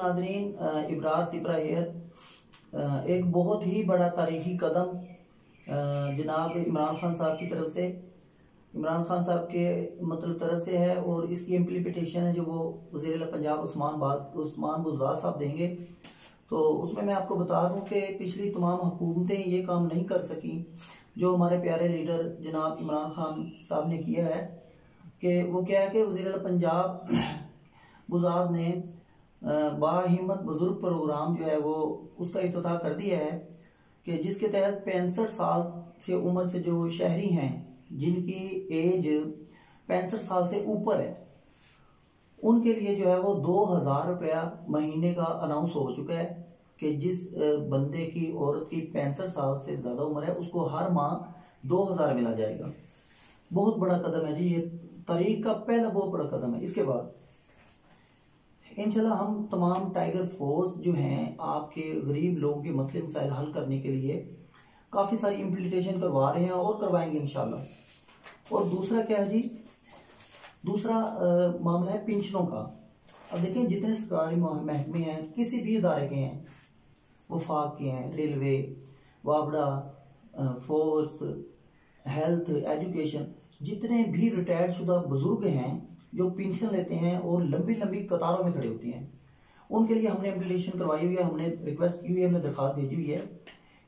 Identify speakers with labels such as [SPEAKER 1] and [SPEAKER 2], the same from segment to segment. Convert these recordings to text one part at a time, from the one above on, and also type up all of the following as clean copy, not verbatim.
[SPEAKER 1] नाजरीन, इब्रार सिपरा हेयर एक बहुत ही बड़ा तारीखी कदम जनाब इमरान खान साहब की तरफ से, इमरान खान साहब के तरफ से है और इसकी इम्प्लीमेंटेशन है जो वो वज़ीर पंजाब उस्मान बुज़दार साहब देंगे। तो उसमें मैं आपको बता दूं कि पिछली तमाम हुकूमतें ये काम नहीं कर सकी जो हमारे प्यारे लीडर जनाब इमरान खान साहब ने किया है। कि वो क्या है कि वज़ीर पंजाब बुज़दार ने बाहिम्मत बुजुर्ग प्रोग्राम जो है वो उसका इफ्तिताह कर दिया है कि जिसके तहत 65 साल से उम्र से जो शहरी हैं जिनकी एज 65 साल से ऊपर है उनके लिए जो है वो 2000 रुपया महीने का अनाउंस हो चुका है कि जिस बंदे की औरत की 65 साल से ज़्यादा उम्र है उसको हर माह 2000 मिला जाएगा। बहुत बड़ा कदम है जी, ये तारीख का पहला बहुत बड़ा कदम है। इसके बाद इंशाल्लाह हम तमाम टाइगर फोर्स जो हैं आपके गरीब लोगों के मसले मसाइल हल करने के लिए काफ़ी सारी इम्प्लीमेंटेशन करवा रहे हैं और करवाएंगे इंशाल्लाह। और दूसरा क्या है जी, दूसरा मामला है पेंशनों का। अब देखें जितने सरकारी महकमे हैं किसी भी इदारे के हैं, वफाक के हैं, रेलवे, वाबड़ा, फोर्स, हेल्थ, एजुकेशन, जितने भी रिटायर्ड शुदा बुजुर्ग हैं जो पेंशन लेते हैं और लंबी लंबी कतारों में खड़े होते हैं उनके लिए हमने एप्लीकेशन करवाई हुई है, हमने रिक्वेस्ट की हुई है, हमने दरख्वास्त भेजी हुई है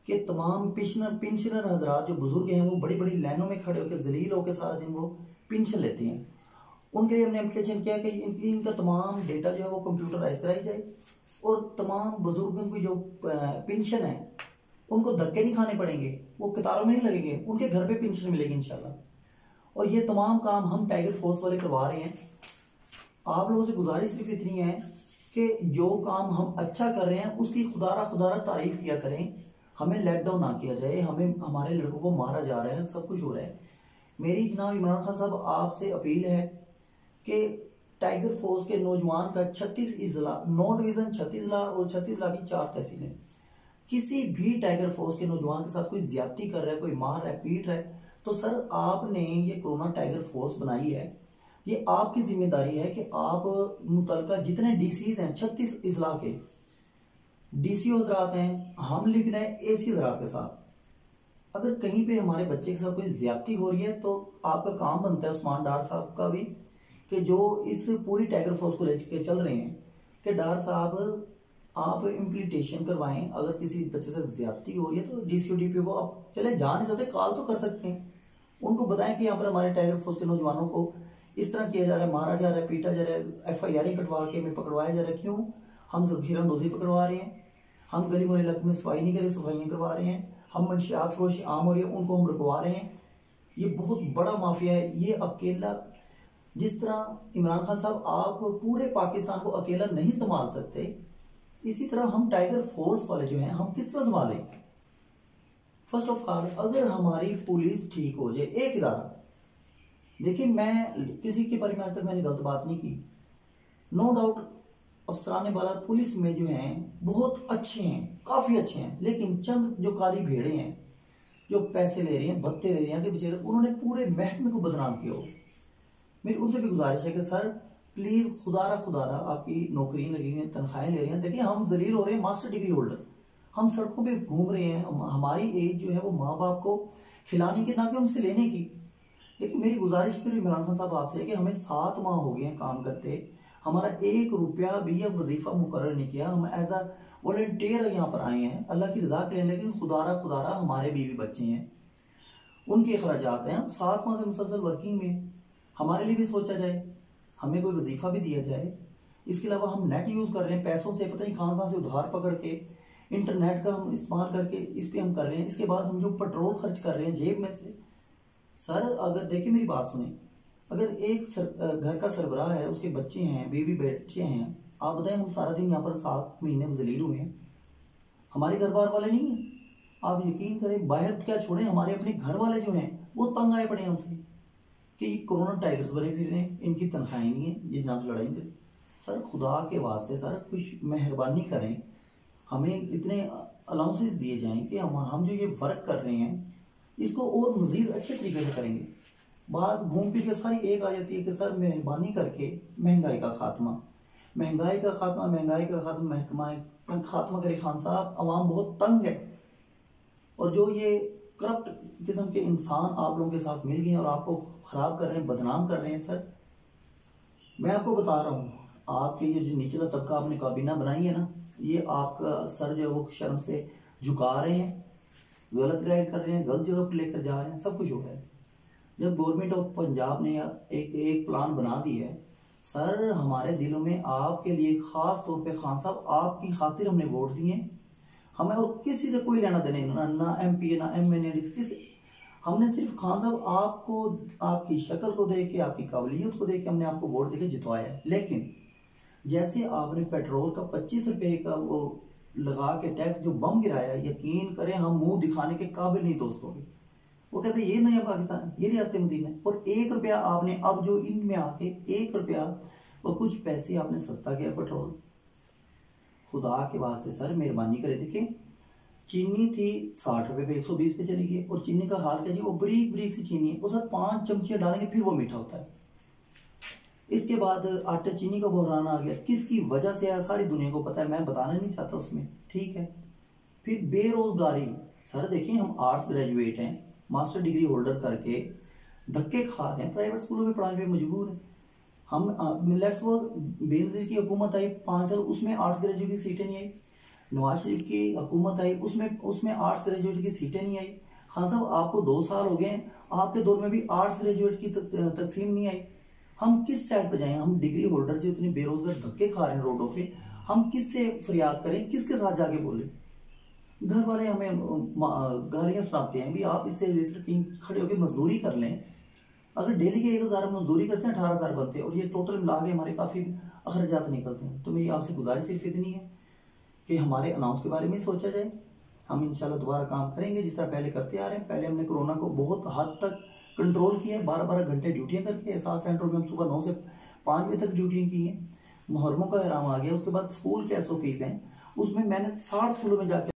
[SPEAKER 1] कि तमाम पेंशनर हजरात जो बुजुर्ग हैं वो बड़ी बड़ी लाइनों में खड़े होकर जलील होकर सारा दिन वो पेंशन लेते हैं। उनके लिए हमने एप्लीकेशन किया कि इनका तमाम डेटा जो है वो कंप्यूटराइज कराई जाए और तमाम बुजुर्गों की जो पेंशन है उनको धक्के नहीं खाने पड़ेंगे, वो कतारों में नहीं लगेंगे, उनके घर पे पेंशन मिलेगी इंशाल्लाह। और ये तमाम काम हम टाइगर फोर्स वाले करवा रहे हैं। आप लोगों से गुजारिश सिर्फ इतनी है कि जो काम हम अच्छा कर रहे हैं उसकी खुदारा तारीफ किया करें, हमें लेट डाउन ना किया जाए। हमें हमारे लड़कों को मारा जा रहा है, सब कुछ हो रहा है। मेरी जनाब इमरान खान साहब आपसे अपील है कि टाइगर फोर्स के नौजवान का 36 इजला, 9 डिवीजन 36 जिला और 36 जिला की 4 तहसीलें, किसी भी टाइगर फोर्स के नौजवान के साथ कोई ज्यादती कर रहा है, कोई मार रहा है, पीट रहा है, तो सर आपने ये कोरोना टाइगर फोर्स बनाई है, ये आपकी जिम्मेदारी है कि आप मुतलका जितने डीसीज हैं 36 इजला के डीसी हजरात हैं, हम लिख रहे हैं एसी हजरात के साथ, अगर कहीं पे हमारे बच्चे के साथ कोई ज्यादती हो रही है तो आपका काम बनता है उस्मान डार साहब का भी कि जो इस पूरी टाइगर फोर्स को लेके चल रहे हैं कि डार साहब आप इम्प्लीमेंटेशन करवाएं। अगर किसी बच्चे से ज्यादती हो रही है तो डीसी डीपी को आप चले जा नहीं सकते, कॉल तो कर सकते हैं, उनको बताएं कि यहाँ पर हमारे टाइगर फोर्स के नौजवानों को इस तरह किया जा रहा है, मारा जा रहा है, पीटा जा रहा है, FIR कटवा के में पकड़वाया जा रहा है। क्यों? हम ज़ख़ीरा-अंदोज़ी पकड़वा रहे हैं, हम गली मोहल्ले इलाके में सफाई नहीं कर रहे, सफाइयाँ करवा रहे हैं, हम मंशियात फरोशी आम हो रही है उनको हम रुकवा रहे हैं। ये बहुत बड़ा माफिया है। ये अकेला, जिस तरह इमरान खान साहब आप पूरे पाकिस्तान को अकेला नहीं संभाल सकते, इसी तरह हम टाइगर फोर्स वाले जो हैं हम किस तरह संभालें। फर्स्ट ऑफ ऑल अगर हमारी पुलिस ठीक हो जाए, एक इदारा, देखिए मैं किसी के बारे में आज तक मैंने गलत बात नहीं की, नो डाउट अफसरान बाला पुलिस में जो हैं बहुत अच्छे हैं, काफी अच्छे हैं, लेकिन चंद जो काली भेड़े हैं जो पैसे ले रही हैं, भत्ते ले रही हैं, कि बेचारे उन्होंने पूरे महकमे को बदनाम किया हो। मेरी उनसे भी गुजारिश है कि सर प्लीज खुदारा आपकी नौकरी लगी हुई है, तनख्वाहें ले रही हैं, देखिए हम जलील हो रहे हैं, मास्टर डिग्री होल्डर, हम सड़कों पे घूम रहे हैं, हमारी एज जो है वो माँ बाप को खिलाने की ना कि उनसे लेने की। लेकिन मेरी गुजारिश सिर्फ इमरान खान साहब आपसे है कि हमें 7 माह हो गए हैं काम करते, हमारा 1 रुपया भी अब वजीफा मुकर्रर नहीं किया, हम एज अ वॉलंटियर यहाँ पर आए हैं अल्लाह की रजा के लिए, लेकिन खुदारा हमारे बीवी बच्चे हैं, उनके अखराजात हैं, हम 7 माह से मुसलसल वर्किंग में, हमारे लिए भी सोचा जाए, हमें कोई वजीफा भी दिया जाए। इसके अलावा हम नेट यूज कर रहे हैं, पैसों से पता नहीं कहाँ से उधार पकड़ के इंटरनेट का हम इस्तेमाल करके इस पे हम कर रहे हैं। इसके बाद हम जो पेट्रोल खर्च कर रहे हैं जेब में से, सर अगर देखिए मेरी बात सुने, अगर एक घर का सरबराह है, उसके बच्चे हैं, बीवी बच्चे हैं, आप बताएं हम सारा दिन यहाँ पर 7 महीने में जलील हुए हैं, हमारे घर बार वाले नहीं है। आप यकीन करें, बाहर क्या छोड़े, हमारे अपने घर वाले जो हैं वो तंग आए पड़े हमसे कि कोरोना टाइगर्स बने फिर रहे हैं, इनकी तनख्वाहें नहीं है, ये जनाब लड़ाई करें। सर खुदा के वास्ते सर कुछ मेहरबानी करें, हमें इतने अलाउंसेस दिए जाएं कि हम जो ये वर्क कर रहे हैं इसको और मजीद अच्छे तरीके से करेंगे। बात घूम फिर के सारी एक आ जाती है कि सर मेहरबानी करके महंगाई का खात्मा, महंगाई का खात्मा, महंगाई का खात्मा, महकमा खात्मा करे खान साहब। अवाम बहुत तंग है और जो ये करप्ट किस्म के इंसान आप लोगों के साथ मिल गए हैं और आपको खराब कर रहे हैं, बदनाम कर रहे हैं। सर मैं आपको बता रहा हूँ, आपके ये जो निचला तबका आपने काबीना बनाई है ना, ये आपका सर जो है वो शर्म से झुका रहे हैं, गलत गाइड कर रहे हैं, गलत जगह पर लेकर जा रहे हैं, सब कुछ हो रहा है। जब गवर्नमेंट ऑफ पंजाब ने एक प्लान बना दी है सर, हमारे दिलों में आपके लिए खास तौर पे खान साहब आपकी खातिर हमने वोट दिए। हमें और किसी से कोई लेना देना नहीं, ना MP ना MNA, किसी, हमने सिर्फ खान साहब आपको आपकी शक्ल को देख के, आपकी काबिलियत को देख के हमने आपको वोट देके जितवाया है। लेकिन जैसे आपने पेट्रोल का 25 रुपए का वो लगा के टैक्स जो बम गिराया, यकीन करें हम मुंह दिखाने के काबिल नहीं दोस्तों के। वो कहते ये नया पाकिस्तान, ये रियासत मदीना है। और 1 रुपया आपने अब जो इनमें आके 1 रुपया और कुछ पैसे आपने सस्ता किया पेट्रोल। खुदा के वास्ते सर मेहरबानी करे, देखें चीनी थी 60 रुपए पे 120 पे चली गई। और चीनी का हाल क्या जी, वो बरीक बरीक सी चीनी है, वो सर 5 चमचे डालेंगे फिर वो मीठा होता है। इसके बाद आटे चीनी का बहरान आ गया, किसकी वजह से है सारी दुनिया को पता है, मैं बताना नहीं चाहता उसमें, ठीक है। फिर बेरोजगारी, सर देखिए हम आर्ट्स ग्रेजुएट हैं, मास्टर डिग्री होल्डर करके धक्के खा रहे हैं, प्राइवेट स्कूलों में पढ़ाने पे मजबूर हैं हम। लेट्स वो बेनजीर की हुकूमत आई 5 साल, उसमें आर्ट्स ग्रेजुएट की सीटें नहीं आई। नवाज शरीफ की हुकूमत आई, उसमें आर्ट्स ग्रेजुएट की सीटें नहीं आई। खान साहब आपको 2 साल हो गए, आपके दौर में भी आर्ट्स ग्रेजुएट की तकसीम नहीं आई। हम किस साइड पे जाएं? हम डिग्री होल्डर जो इतने बेरोजगार धक्के खा रहे हैं रोडों पे, हम किससे फरियाद करें, किसके साथ जाके बोले? घर वाले हमें गालियां सुनाते हैं भी आप इससे कहीं खड़े होकर मजदूरी कर लें। अगर डेली के 1000 मजदूरी करते हैं 18,000 बनते हैं और ये टोटल मिला के हमारे काफ़ी अखराजात निकलते हैं। तो मेरी आपसे गुजारिश सिर्फ इतनी है कि हमारे अनाउंस के बारे में सोचा जाए। हम इंशाल्लाह दोबारा काम करेंगे जिस तरह पहले करते आ रहे हैं। पहले हमने कोरोना को बहुत हद तक कंट्रोल किया है, 12-12 घंटे ड्यूटियाँ करके एहसास सेंटरों में हम सुबह 9 से 5 बजे तक ड्यूटियाँ की हैं। मुहर्रमों का एहराम आ गया, उसके बाद स्कूल के SOPs हैं, उसमें मैंने 60 स्कूलों में जाकर